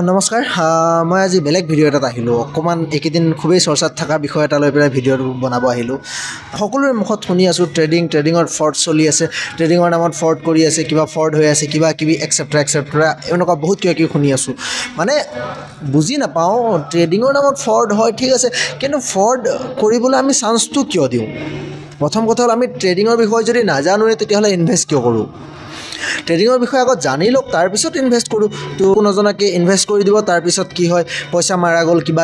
নমস্কাৰ মই আজি বেলেগ ভিডিঅ' এটাত আহিলোঁ অকণমান এইকেইদিন খুবেই চৰ্চাত থকা বিষয় এটা লৈ পেলাই ভিডিঅ'টো বনাব আহিলোঁ সকলোৰে মুখত শুনি আছোঁ ট্ৰেডিঙৰ ফ্ৰড চলি আছে ট্ৰেডিঙৰ নামত ফ্ৰড কৰি আছে কিবা ফ্ৰড হৈ আছে কিবা কিবি এক্সেট্ৰা এনেকুৱা বহুত কিবা কিবি শুনি আছোঁ মানে বুজি নাপাওঁ ট্ৰেডিঙৰ নামত ফ্ৰড হয় ঠিক আছে কিন্তু ফ্ৰড কৰিবলৈ আমি চান্সটো কিয় দিওঁ প্ৰথম কথা হ'ল আমি ট্ৰেডিঙৰ বিষয়ে যদি নাজানোৱে তেতিয়াহ'লে ইনভেষ্ট কিয় কৰোঁ ট্ৰেডিঙৰ বিষয়ে আগত জানি লওক তাৰপিছত ইনভেষ্ট কৰোঁ তো নজনাকৈ ইনভেষ্ট কৰি দিব তাৰপিছত কি হয় পইচা মাৰা গ'ল কিবা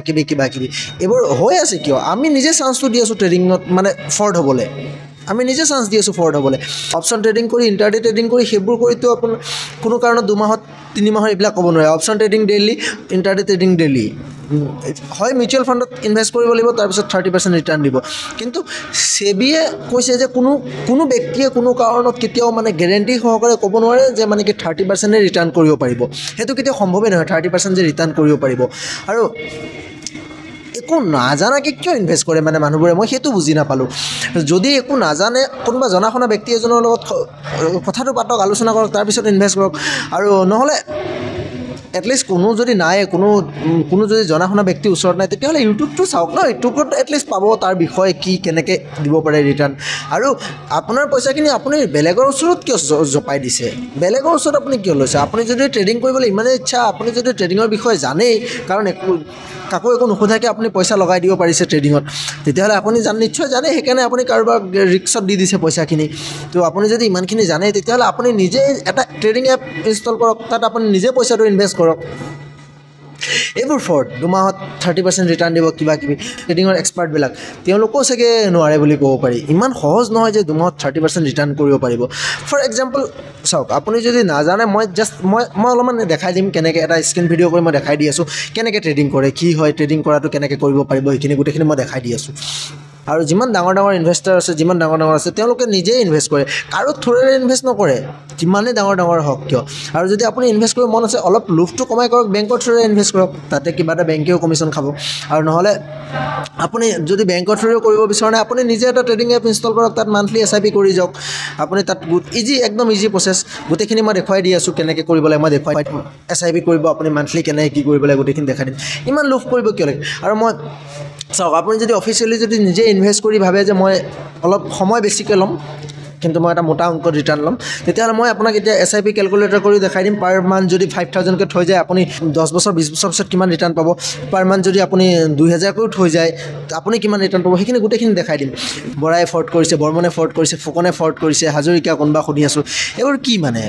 কিবি এইবোৰ হৈ আছে কিয় আমি নিজে চান্সটো দি আছোঁ ট্ৰেডিঙত মানে ফ্ৰড হ'বলৈ আমি নিজে চান্স দি আছোঁ ফ্ৰড হ'বলৈ অপশ্যন ট্ৰেডিং কৰি ইণ্টাৰডে ট্ৰেডিং কৰি সেইবোৰ কৰিতো আপোনাৰ কোনো কাৰণত 2 মাহত 3 মাহৰ এইবিলাক ক'ব নোৱাৰে option trading daily intraday trading daily হয় মিউচুৱেল ফাণ্ডত ইনভেষ্ট কৰিব লাগিব তাৰপিছত 30% ৰিটাৰ্ণ দিব কিন্তু সেবিয়ে কৈছে যে কোনো ব্যক্তিয়ে কোনো কাৰণত কেতিয়াও মানে গেৰেণ্টি সহকাৰে ক'ব নোৱাৰে যে মানে কি 30% ৰিটাৰ্ণ কৰিব পাৰিব সেইটো কেতিয়াও সম্ভৱেই নহয় 30% যে ৰিটাৰ্ণ কৰিব পাৰিব আৰু একো নাজানাকৈ কিয় ইনভেষ্ট কৰে মানে মানুহবোৰে মই সেইটো বুজি নাপালোঁ যদি একো নাজানে কোনোবা জনা শুনা ব্যক্তি এজনৰ লগত কথাটো পাতক আলোচনা কৰক তাৰপিছত ইনভেষ্ট কৰক আৰু নহ'লে এটলিষ্ট কোনো যদি নাই কোনো যদি জনা শুনা ব্যক্তি ওচৰত নাই তেতিয়াহ'লে ইউটিউবটো চাওক ন ইউটিউবত এটলিষ্ট পাব তাৰ বিষয়ে কি কেনেকৈ দিব পাৰে ৰিটাৰ্ণ আৰু আপোনাৰ পইচাখিনি আপুনি বেলেগৰ ওচৰত কিয় জপাই দিছে বেলেগৰ ওচৰত আপুনি কিয় লৈছে আপুনি যদি ট্ৰেডিং কৰিবলৈ ইমানেই ইচ্ছা আপুনি যদি ট্ৰেডিঙৰ বিষয়ে জানেই কাৰণ কাকো একো নোসোধাকৈ আপুনি পইচা লগাই দিব পাৰিছে ট্ৰেডিঙত তেতিয়াহ'লে আপুনি নিশ্চয় জানে সেইকাৰণে আপুনি কাৰোবাক ৰিস্কত দি দিছে পইচাখিনি তো আপুনি যদি ইমানখিনি জানে তেতিয়াহ'লে আপুনি নিজে এটা ট্ৰেডিং এপ ইনষ্টল কৰক তাত আপুনি নিজে পইচাটো ইনভেষ্ট কৰক এইবোৰ ফ্ৰড 2 মাহত 30% ৰিটাৰ্ণ দিব কিবা কিবি ট্ৰেডিঙৰ এক্সপাৰ্টবিলাক তেওঁলোকেও চাগে নোৱাৰে বুলি ক'ব পাৰি ইমান সহজ নহয় যে 2 মাহত 30% ৰিটাৰ্ণ কৰিব পাৰিব ফৰ এক্সাম্পল চাওক আপুনি যদি নাজানে মই অলপমান দেখাই দিম কেনেকৈ এটা স্ক্ৰীন ভিডিঅ' কৰি মই দেখাই দি আছোঁ কেনেকৈ ট্ৰেডিং কৰে কি হয় ট্ৰেডিং কৰাটো কেনেকৈ কৰিব পাৰিব সেইখিনি গোটেইখিনি মই দেখাই দি আছোঁ আৰু যিমান ডাঙৰ ইনভেষ্টাৰ আছে যিমান ডাঙৰ আছে তেওঁলোকে নিজেই ইনভেষ্ট কৰে কাৰো থ্ৰুৰে ইনভেষ্ট নকৰে যিমানেই ডাঙৰ হওক কিয় আৰু যদি আপুনি ইনভেষ্ট কৰিব মন আছে অলপ লোভটো কমাই কৰক বেংকৰ থ্ৰুৰে ইনভেষ্ট কৰক তাতে কিবা এটা বেংকেও কমিশ্যন খাব আৰু নহ'লে আপুনি যদি বেংকৰ থ্ৰুৰে কৰিব বিচাৰে নাই আপুনি নিজে এটা ট্ৰেডিং এপ ইনষ্টল কৰক তাত মান্থলি SIP কৰি যাওক আপুনি তাত একদম ইজি প্ৰচেছ গোটেইখিনি মই দেখুৱাই দি আছোঁ কেনেকৈ কৰিব লাগে মই দেখুৱাই SIP কৰিব আপুনি মান্থলি কেনেকৈ কি কৰিব লাগে গোটেইখিনি দেখাই দিম ইমান লোভ কৰিব কিয় লাগে আৰু মই চাওক আপুনি যদি অফিচিয়েলি যদি নিজে ইনভেষ্ট কৰি ভাবে যে মই অলপ সময় বেছিকৈ ল'ম কিন্তু মই এটা মোটা অংকত ৰিটাৰ্ণ ল'ম তেতিয়াহ'লে মই আপোনাক এতিয়া SIP কেলকুলেটৰ কৰি দেখাই দিম পাৰ মান্থ যদি 5,000কৈ থৈ যায় আপুনি 10 বছৰ 20 বছৰ পিছত কিমান ৰিটাৰ্ণ পাব পাৰ মান্থ যদি আপুনি 2,000কৈও থৈ যায় আপুনি কিমান ৰিটাৰ্ণ পাব সেইখিনি গোটেইখিনি দেখাই দিম বৰাই ফ্ৰড কৰিছে বৰ্মনে ফ্ৰড কৰিছে ফুকনে ফ্ৰড কৰিছে হাজৰিকা কোনোবা শুনি আছোঁ এইবোৰ কি মানে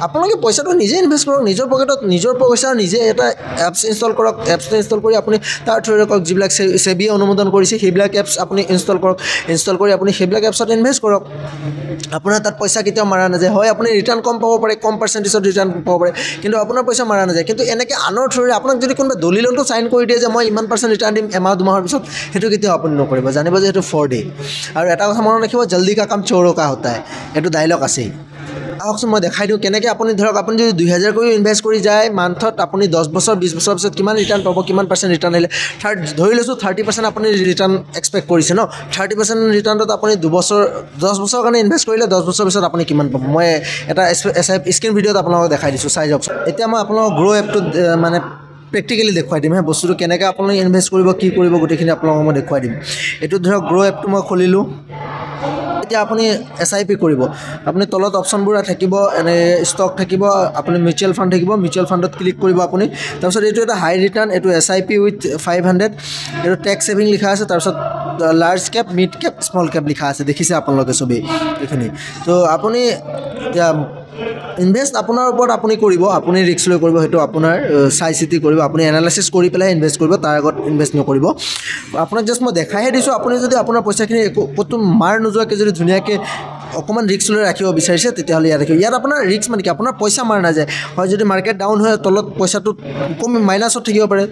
আপোনালোকে পইচাটো নিজে ইনভেষ্ট কৰক নিজৰ পকেটত নিজৰ পইচা নিজে এটা এপছ ইনষ্টল কৰক এপছটো ইনষ্টল কৰি আপুনি তাৰ থ্ৰুৰে কৰক যিবিলাক সেবিয়ে অনুমোদন কৰিছে সেইবিলাক এপছ আপুনি ইনষ্টল কৰক ইনষ্টল কৰি আপুনি সেইবিলাক এপছত ইনভেষ্ট কৰক আপোনাৰ তাত পইচা কেতিয়াও মাৰা নাযায় হয় আপুনি ৰিটাৰ্ণ কম পাব পাৰে কম পাৰ্চেণ্টেজত ৰিটাৰ্ণ পাব পাৰে কিন্তু আপোনাৰ পইচা মাৰা নাযায় কিন্তু এনেকৈ আনৰ থ্ৰুৰে আপোনাক যদি কোনোবা দলিলতো চাইন কৰি দিয়ে যে মই ইমান % ৰিটাৰ্ণ দিম এমাহ 2 মাহৰ পিছত সেইটো কেতিয়াও আপুনি নকৰিব জানিব যে সেইটো ফ্ৰডেই আৰু এটা কথা মনত ৰাখিব জল্দি কা কাম চোৰো কা হোতা হে এইটো ডাইলগ আছেই আহকচোন মই দেখাই দিওঁ কেনেকৈ আপুনি ধৰক আপুনি যদি 2,000 কৰি ইনভেষ্ট কৰি যায় মান্থত আপুনি 10 বছৰ 20 বছৰ পিছত কিমান ৰিটাৰ্ণ পাব কিমান % ৰিটাৰ্ণ আহিলে ধৰি লৈছোঁ 30% আপুনি ৰিটাৰ্ণ এক্সপেক্ট কৰিছে ন 30% ৰিটাৰ্ণত আপুনি 10 বছৰ কাৰণে ইনভেষ্ট কৰিলে 10 বছৰ পিছত আপুনি কিমান পাব মই এটা স্ক্ৰীন ভিডিঅ'ত আপোনালোকক দেখাই দিছোঁ চাই যাওক এতিয়া মই আপোনালোকক গ্ৰ' এপটোত মানে প্ৰেক্টিকেলি দেখুৱাই দিম বস্তুটো কেনেকৈ আপোনালোকে ইনভেষ্ট কৰিব কি কৰিব গোটেইখিনি আপোনালোকক মই দেখুৱাই দিম এইটো ধৰক গ্ৰ' এপটো মই খুলিলোঁ এতিয়া আপুনি SIP কৰিব আপুনি তলত অপশ্যনবোৰ থাকিব এনে ষ্টক থাকিব আপুনি মিউচুৱেল ফাণ্ড থাকিব মিউচুৱেল ফাণ্ডত ক্লিক কৰিব আপুনি তাৰপিছত এইটো এটা হাই ৰিটাৰ্ণ এইটো SIP উইথ 500 এইটো টেক্স ছেভিং লিখা আছে তাৰপিছত large cap mid cap small cap লিখা আছে দেখিছে আপোনালোকে চবেই এইখিনি তো আপুনি এতিয়া ইনভেষ্ট আপোনাৰ ওপৰত আপুনি কৰিব আপুনি ৰিস্ক লৈ কৰিব সেইটো আপোনাৰ চাই চিতি কৰিব আপুনি এনালাইচিছ কৰি পেলাই ইনভেষ্ট কৰিব তাৰ আগত ইনভেষ্ট নকৰিব আপোনাক জাষ্ট মই দেখাইহে দিছোঁ আপুনি যদি আপোনাৰ পইচাখিনি ক'তো মাৰ নোযোৱাকৈ যদি ধুনীয়াকৈ অকণমান ৰিস্ক লৈ ৰাখিব বিচাৰিছে তেতিয়াহ'লে ইয়াত ৰাখিব ইয়াত আপোনাৰ ৰিস্ক মানে কি আপোনাৰ পইচা মাৰ নাযায় হয় যদি মাৰ্কেট ডাউন হয় তলত পইচাটো কম মাইনাছত থাকিব পাৰে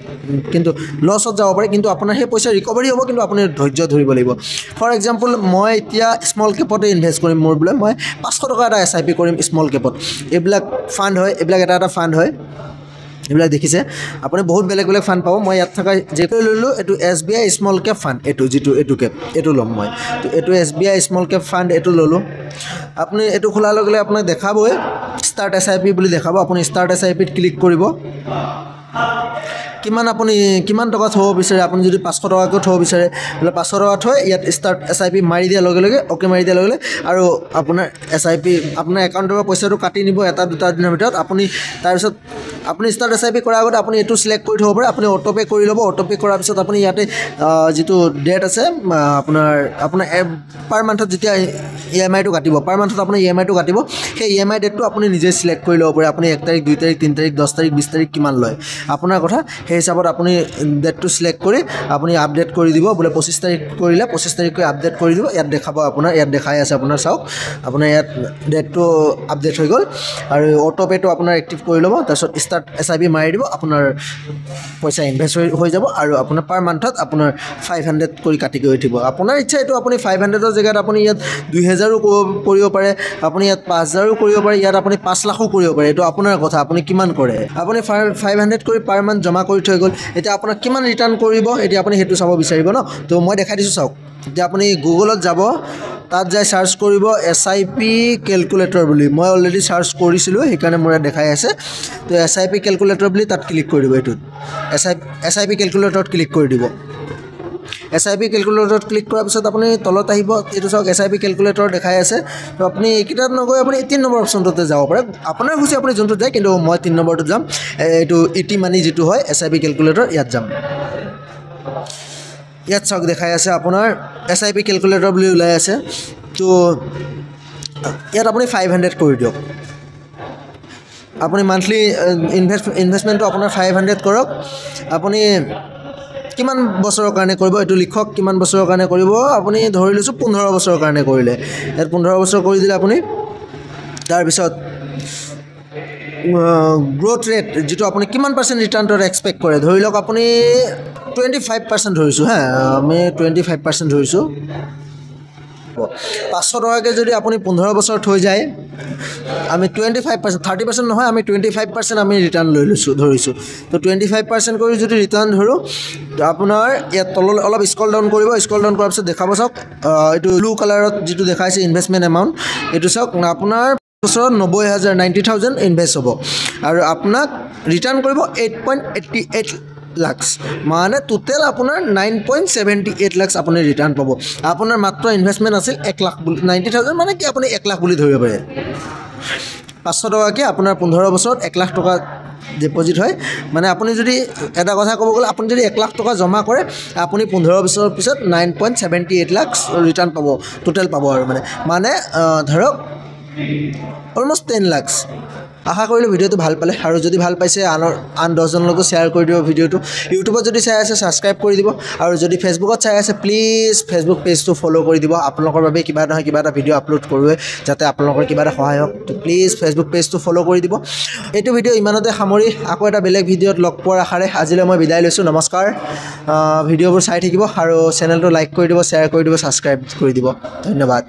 কিন্তু লছত যাব পাৰে কিন্তু আপোনাৰ সেই পইচা ৰিকভাৰী হ'ব কিন্তু আপুনি ধৈৰ্য ধৰিব লাগিব ফৰ এক্সাম্পল মই এতিয়া স্মল কেপতে ইনভেষ্ট কৰিম মোৰ বোলে মই 500 টকা এটা SIP কৰিম স্মল কেপত এইবিলাক ফাণ্ড হয় এইবিলাক এটা ফাণ্ড হয় এইবিলাক দেখিছে আপুনি বহুত বেলেগ ফাণ্ড পাব মই ইয়াত থকা যেটো লৈলোঁ এইটো SBI স্মল কেপ ফাণ্ড এইটো যিটো এইটো কেপ এইটো ল'ম মই তো এইটো SBI স্মল কেপ ফাণ্ড এইটো ল'লোঁ আপুনি এইটো খোলাৰ লগে লগে আপোনাক দেখাবই ষ্টাৰ্ট SIP বুলি দেখাব আপুনি ষ্টাৰ্ট SIPত ক্লিক কৰিব কিমান টকা থ'ব বিচাৰে আপুনি যদি 500 টকাকৈ থ'ব বিচাৰে বোলে 500 টকা থৈ ইয়াত ষ্টাৰ্ট SIP মাৰি দিয়াৰ লগে লগে অ'কে মাৰি দিয়াৰ লগে লগে আৰু আপোনাৰ SIP আপোনাৰ একাউণ্টৰ পৰা পইচাটো কাটি নিব এটা দুটা দিনৰ ভিতৰত আপুনি তাৰপিছত আপুনি ষ্টাৰ্ট SIP কৰাৰ আগতে আপুনি এইটো চিলেক্ট কৰি থ'ব পাৰে আপুনি অটোপে কৰি ল'ব অটোপে কৰাৰ পিছত আপুনি ইয়াতে যিটো ডেট আছে আপোনাৰ পাৰ মান্থত যেতিয়া EMI-টো কাটিব পাৰ মান্থত আপুনি EMI-টো কাটিব সেই EMI ডেটটো আপুনি নিজে চিলেক্ট কৰি ল'ব পাৰে আপুনি 1 তাৰিখ 2 তাৰিখ 3 তাৰিখ 10 তাৰিখ 20 তাৰিখ কিমান লয় আপোনাৰ কথা সেই হিচাপত আপুনি ডেটটো চিলেক্ট কৰি আপুনি আপডেট কৰি দিব বোলে 25 তাৰিখ কৰিলে 25 তাৰিখকৈ আপডেট কৰি দিব ইয়াত দেখাব আপোনাৰ ইয়াত দেখাই আছে আপোনাৰ চাওক আপোনাৰ ইয়াত ডেটটো আপডেট হৈ গ'ল আৰু অটোপেটো আপোনাৰ এক্টিভ কৰি ল'ব তাৰপিছত ষ্টাৰ্ট SIP মাৰি দিব আপোনাৰ পইচা ইনভেষ্ট হৈ যাব আৰু আপোনাৰ পাৰ মান্থত আপোনাৰ 500 কৰি কাটি গৈ উঠিব আপোনাৰ ইচ্ছা এইটো আপুনি 500ৰ জেগাত আপুনি ইয়াত 2000ও কৰিব পাৰে আপুনি ইয়াত 5000ও কৰিব পাৰে ইয়াত আপুনি 5 লাখো কৰিব পাৰে এইটো আপোনাৰ কথা আপুনি কিমান কৰে আপুনি 500 কৰি পাৰ মান্থ জমা কৰি থৈ গ'ল এতিয়া আপোনাক কিমান ৰিটাৰ্ণ কৰিব এতিয়া আপুনি সেইটো চাব বিচাৰিব ন তো মই দেখাই দিছোঁ চাওক এতিয়া আপুনি গুগলত যাব তাত যাই সাৰ্চ কৰিব SIP ক্যালকুলেটৰ বুলি মই অলৰেডি সাৰ্চ কৰিছিলোঁ সেইকাৰণে মোৰ ইয়াত দেখাই আছে তো SIP ক্যালকুলেটৰ বুলি তাত ক্লিক কৰি দিব এইটোত SIP ক্যালকুলেটৰত ক্লিক কৰি দিব SIP ক্যালকুলেটৰত ক্লিক কৰাৰ পিছত আপুনি তলত আহিব এইটো চাওক SIP ক্যালকুলেটৰ দেখাই আছে তো আপুনি এইকেইটাত নগৈ আপুনি 3 নম্বৰ অপশ্যনটোতে যাব পাৰে আপোনাৰ খুচি আপুনি যোনটো যায় কিন্তু মই 3 নম্বৰটোত যাম এইটো ইটি মানি যেটো হয় SIP ক্যালকুলেটৰ ইয়াত যাম ইয়াত চাওক দেখাই আছে আপোনাৰ SIP ক্যালকুলেটৰ বুলি ওলাই আছে তো ইয়াত আপুনি 500 কৰি দিয়ক আপুনি মান্থলি ইনভেষ্টমেন্টটো আপোনাৰ 500 কৰক আপুনি কিমান বছৰৰ কাৰণে কৰিব এটো লিখক কিমান বছৰৰ কাৰণে কৰিব আপুনি ধৰি লৈছো 15 বছৰৰ কাৰণে কৰিলে ইয়াত 15 বছৰ কৰি দিলে আপুনি তাৰ পিছত গ্ৰোথ ৰেট যেটো আপুনি কিমান % ৰিটাৰ্ণৰ এক্সপেক্ট কৰে ধৰি লওক আপুনি 25% ধৰিছো হা আমি 25% ধৰিছো 500 টকাকে যদি আপুনি 15 বছৰ থৈ যায় আমি 25% 30% নহয় আমি 25% আমি ৰিটাৰ্ণ লৈ লৈছো ধৰিছো তো 25% কৰি যদি ৰিটাৰ্ণ ধৰো আপোনাৰ ইয়াত তললৈ অলপ স্ক্ৰল ডাউন কৰিব স্ক্ৰল ডাউন কৰাৰ পিছত দেখাব চাওক এইটো ব্লু কালাৰত যেটো দেখাইছে ইনভেষ্টমেন্ট এমাউন্ট এইটো চাওক আপোনাৰ বছৰত 90000 ইনভেষ্ট হ'ব আৰু আপোনাক ৰিটাৰ্ণ কৰিব 8.88 lakhs মানে টোটাল আপোনাৰ 9.78 lakhs আপুনি ৰিটাৰ্ণ পাব আপোনাৰ মাত্ৰ ইনভেষ্টমেন্ট আছিল 1 লাখ 90000 মানে কি আপুনি 1 লাখ বুলি ধৰিব পাৰে 500 টকাকে আপোনাৰ 15 বছৰত 1 লাখ টকা ডিপোজিট হয় মানে আপুনি যদি এটা কথা ক'ব গ'লে আপুনি যদি 1 লাখ টকা জমা কৰে আপুনি 15 বছৰৰ পিছত 9.78 lakhs ৰিটাৰ্ণ পাব টোটাল পাব আৰু মানে ধৰক অলমোষ্ট 10 lakhs আশা কৰিলো ভিডিওটো ভাল পালে আৰু যদি ভাল পাইছে আন 10 জনলৈকো শেয়াৰ কৰি দিব ভিডিওটো ইউটিউবত যদি চাই আছে সাবস্ক্ৰাইব কৰি দিব আৰু যদি ফেসবুকত চাই আছে প্লিজ ফেসবুক পেজটো ফলো কৰি দিব আপোনালোকৰ বাবে কিবা নহয় কিবা এটা ভিডিও আপলোড কৰোৱে যাতে আপোনালোকৰ কিবা এটা সহায় হওক তো প্লিজ ফেসবুক পেজটো ফলো কৰি দিব এইটো ভিডিও ইমানতে সামৰি আকৌ এটা বেলেগ ভিডিওত লগ পোৱাৰ আশাৰে আজিলৈ মই বিদায় লৈছো নমস্কাৰ ভিডিওবোৰ চাই থাকিব আৰু চেনেলটো লাইক কৰি দিব শেয়াৰ কৰি দিব সাবস্ক্ৰাইব কৰি দিব ধন্যবাদ